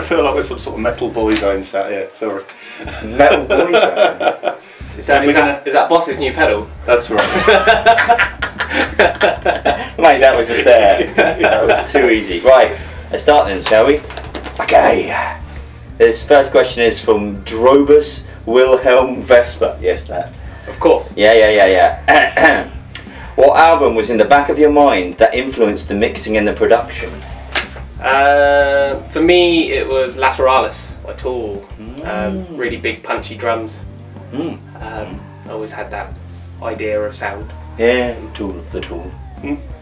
feel like we're some sort of metal boy zone sat here. Sorry. Metal boy zone. Is that Boss's new pedal? That's right. Mate, that was just there. That was too easy. Right, let's start then, shall we? Okay. This first question is from Drobus Wilhelm Vesper. Yes, that. Of course. Yeah. What album was in the back of your mind that influenced the mixing and the production? For me, it was Lateralis by Tool. Really big, punchy drums. I always had that idea of sound. Yeah, Tool of the Tool.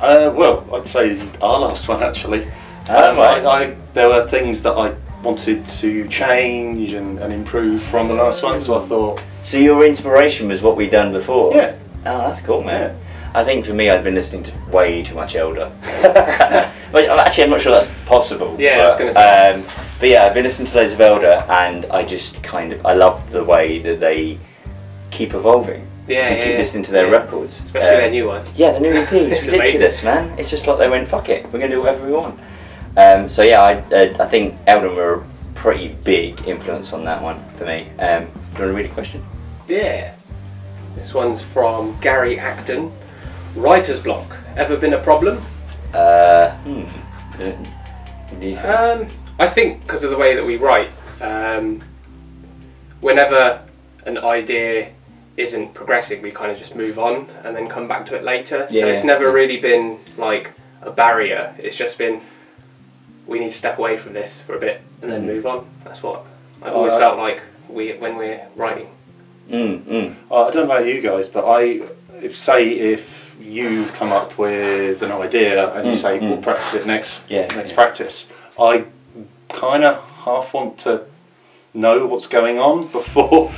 Well, I'd say our last one actually. There were things that I wanted to change and improve from the last one, so I thought. So your inspiration was what we'd done before? Yeah. Oh, that's cool, man. Yeah. I think for me, I'd been listening to way too much Elder. But actually, I'm not sure that's possible. Yeah, I was going to say. But yeah, I've been listening to loads of Elder, and I just I love the way that they keep evolving. Yeah, keep listening to their records, especially their new one. Yeah, the new EP is ridiculous, man. It's just like they went, fuck it, we're gonna do whatever we want. So yeah, I think Elder were a pretty big influence on that one for me. Do you want to read a question? Yeah. This one's from Gary Acton. Writer's block. Ever been a problem? What do you think? I think because of the way that we write, whenever an idea isn't progressing, we kind of just move on and then come back to it later. So it's never really been like a barrier. It's just been, we need to step away from this for a bit and then move on. That's what I've always felt like when we're writing. I don't know about you guys, but if you've come up with an idea and you say we'll practice it next practice, I kind of half want to know what's going on before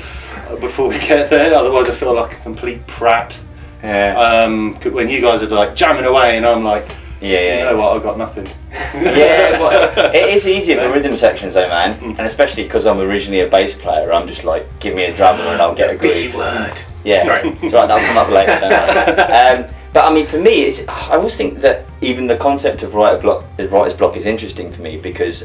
we get there. Otherwise, I feel like a complete prat. Yeah. When you guys are like jamming away and I'm like, you know what, I've got nothing. Yeah, it is easier for rhythm sections though, man, and especially because I'm originally a bass player. I'm just like, give me a drummer and I'll get a groove. B-word. Yeah, sorry. It's right. That'll come up later. Don't worry. But I mean, for me, I always think that even the concept of writer's block is interesting for me because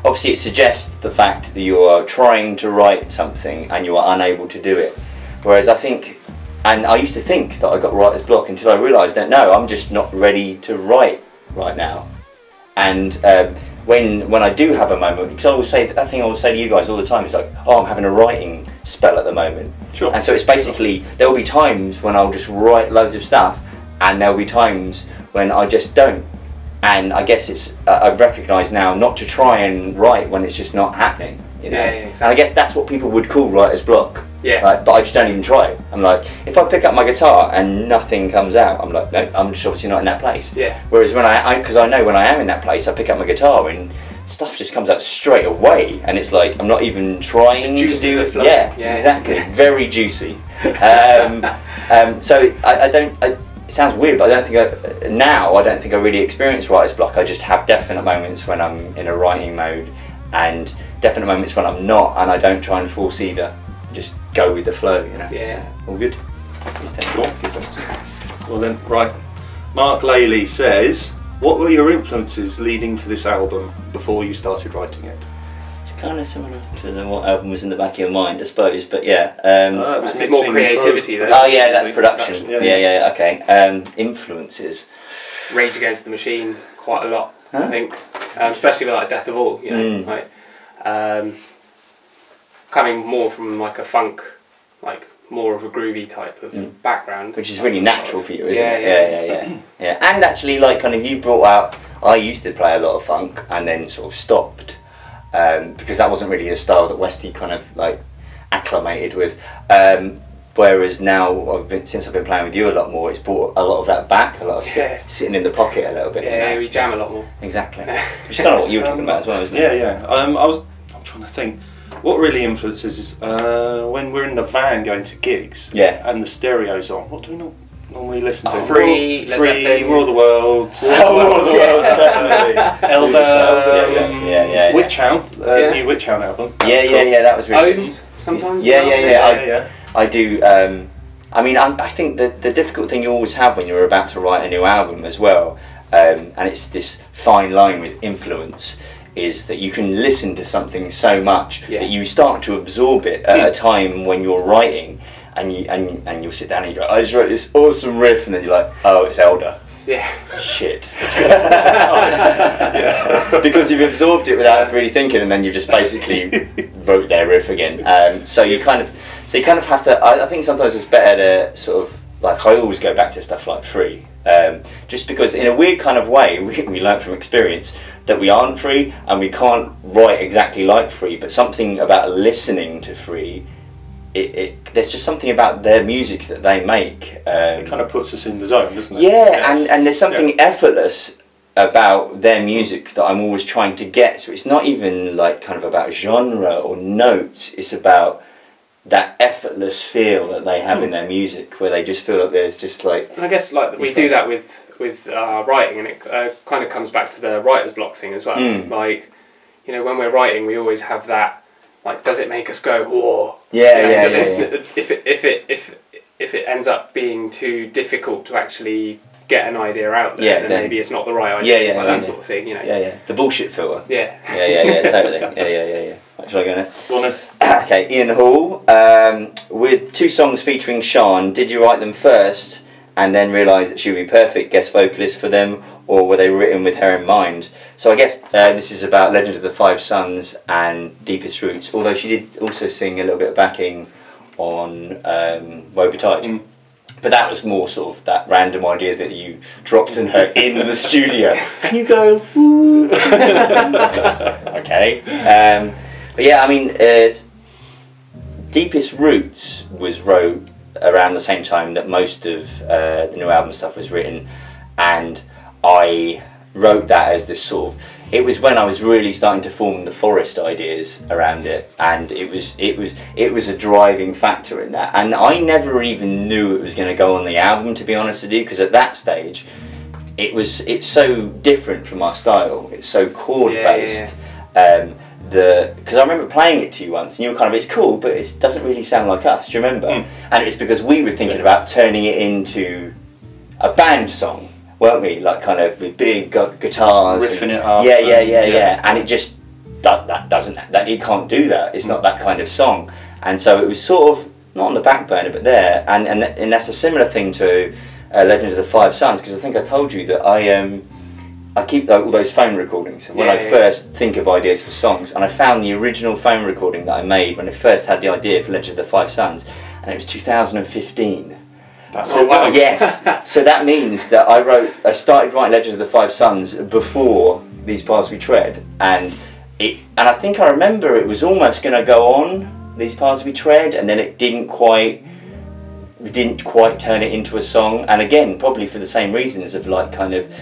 obviously it suggests the fact that you are trying to write something and you are unable to do it. Whereas I think, and I used to think that I got writer's block until I realised that no, I'm just not ready to write right now. And when I do have a moment, because I always say that thing I always say to you guys all the time, it's like, oh, I'm having a writing spell at the moment. Sure. And so it's basically, there will be times when I'll just write loads of stuff, and there will be times when I just don't. And I guess it's, I've recognised now not to try and write when it's just not happening. You know? Exactly. And I guess that's what people would call writer's block. Yeah. Like, but I just don't even try it. I'm like, if I pick up my guitar and nothing comes out, I'm like, no, I'm just obviously not in that place. Yeah. Whereas when because I know when I am in that place, I pick up my guitar and stuff just comes out straight away, and it's like I'm not even trying to do it. Yeah, exactly. Very juicy. So I don't. It sounds weird, but I don't think I don't think I really experience writer's block. I just have definite moments when I'm in a writing mode, and definite moments when I'm not, and I don't try and force either. Just go with the flow, you know. Yeah. So, all good. Well then, right. Mark Laley says, what were your influences leading to this album before you started writing it? It's kind of similar to what album was in the back of your mind, I suppose, but yeah. It's more creativity though. Oh yeah, that's production. Yeah, okay. Influences. Rage Against the Machine, quite a lot, I think. Especially with like Death of All, you know. Like, coming more from like a funk, like more of a groovy type of background. Which is really natural for you, isn't it? Yeah. And actually, like, kind of, you brought out, I used to play a lot of funk and then sort of stopped because that wasn't really a style that Westy kind of like acclimated with. Whereas now, since I've been playing with you a lot more, it's brought a lot of that back, a lot of sitting in the pocket a little bit. Yeah, we jam a lot more. Exactly. Which is kind of what you were talking about as well, isn't it? Yeah. I'm trying to think. What really influences is when we're in the van going to gigs and the stereo's on. What do we normally listen to? Free, War of the Worlds. War of the Worlds, definitely. Elder, Witch Hound, new Witch Hound album. Yeah, that was really good. Sometimes. Yeah. I do. I mean, I think that the difficult thing you always have when you're about to write a new album as well, and it's this fine line with influence, is that you can listen to something so much that you start to absorb it at a time when you're writing, and you'll sit down and you go, I just wrote this awesome riff, and then you're like, oh, it's Elder. Yeah. Shit. Because you've absorbed it without really thinking, and then you just basically wrote their riff again. So you kind of have to. I think sometimes it's better to sort of, like, I always go back to stuff like free, just because in a weird kind of way we learn from experience that we aren't free and we can't write exactly like free, but something about listening to free. There's just something about their music that they make. It kind of puts us in the zone, doesn't it? Yeah, yes. and there's something effortless about their music that I'm always trying to get. So it's not even like kind of about genre or notes. It's about that effortless feel that they have in their music, where they just feel like there's just like. And I guess like we do that with writing, and it kind of comes back to the writer's block thing as well. Like, you know, when we're writing, we always have that. Like, does it make us go, whoa? Yeah, If it ends up being too difficult to actually get an idea out there, then maybe it's not the right idea. That sort of thing, you know. Yeah. The bullshit filter. Yeah. Yeah, totally. Yeah. Shall I go next? Go on then. Okay, Ian Hall, with 2 songs featuring Sian, did you write them first and then realise that she would be perfect guest vocalist for them, or were they written with her in mind? So I guess this is about Legend of the Five Sons and Deepest Roots, although she did also sing a little bit of backing on Woe Betide. But that was more sort of that random idea that you dropped in her in the studio. Can you go, ooh? Okay. But yeah, I mean, Deepest Roots was wrote around the same time that most of the new album stuff was written, and I wrote that as this sort of, it was when I was really starting to form the Forest ideas around it, and it was a driving factor in that, and I never even knew it was going to go on the album, to be honest with you, because at that stage it's so different from our style, it's so chord based. Because I remember playing it to you once and you were kind of, it's cool but it doesn't really sound like us, do you remember? And it's because we were thinking about turning it into a band song, weren't we? Like kind of with big guitars, riffing it up. Yeah. And it just it can't do that. It's not that kind of song. And so it was sort of not on the back burner but there. And that's a similar thing to Legend of the Five Sons, because I think I told you that I keep all those phone recordings when I first think of ideas for songs, and I found the original phone recording that I made when I first had the idea for Legend of the Five Sons, and it was 2015. Yes, so that means that I started writing Legend of the Five Sons before These Paths We Tread, and I think I remember it was almost going to go on These Paths We Tread, and then it didn't quite turn it into a song, and again probably for the same reasons of like kind of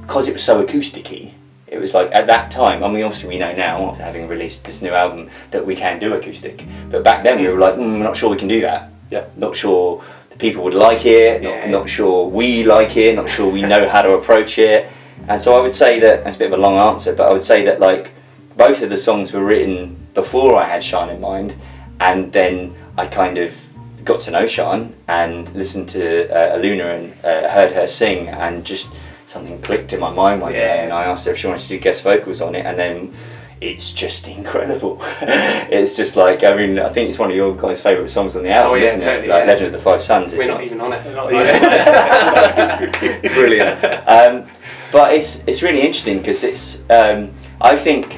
because it was so acousticy. It was like at that time, I mean obviously we know now after having released this new album that we can do acoustic, but back then we were like, we're not sure we can do that. Yeah. Not sure the people would like it, not sure we like it, not sure we know how to approach it. And so I would say that's a bit of a long answer, but I would say that like both of the songs were written before I had Sian in mind, and then I kind of got to know Sian and listened to Aluna and heard her sing, and just something clicked in my mind one day, and I asked her if she wanted to do guest vocals on it, and then it's just incredible. It's just like, I mean, I think it's one of your guys' favourite songs on the album, isn't it? Like Legend of the Five Sons. We're not even on it. Brilliant. But it's really interesting because it's, I think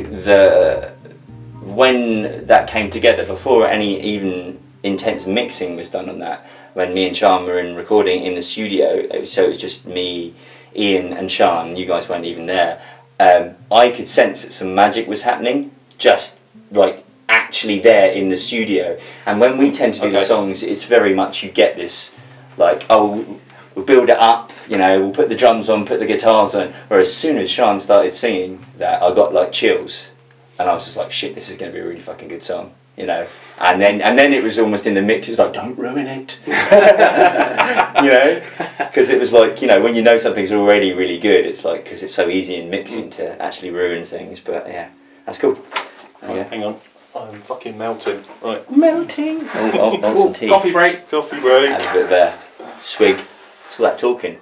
when that came together, before any even intense mixing was done on that, when me and Sian were in recording in the studio, so it was just me, Ian and Sian, you guys weren't even there, I could sense that some magic was happening, just like actually there in the studio. And when we tend to do the songs, it's very much you get this like, oh, we'll build it up, you know, we'll put the drums on, put the guitars on, whereas as soon as Sian started singing that, I got like chills, and I was just like, shit, this is going to be a really fucking good song. You know, and then it was almost in the mix. It's like, don't ruin it, you know, because it was like, you know, when you know something's already really good, it's like, because it's so easy in mixing to actually ruin things. But yeah, that's cool. Right, hang on, I'm fucking melting. Right, melting. Oh, some tea. Coffee break. Coffee break. Have a bit of a swig. It's all that talking.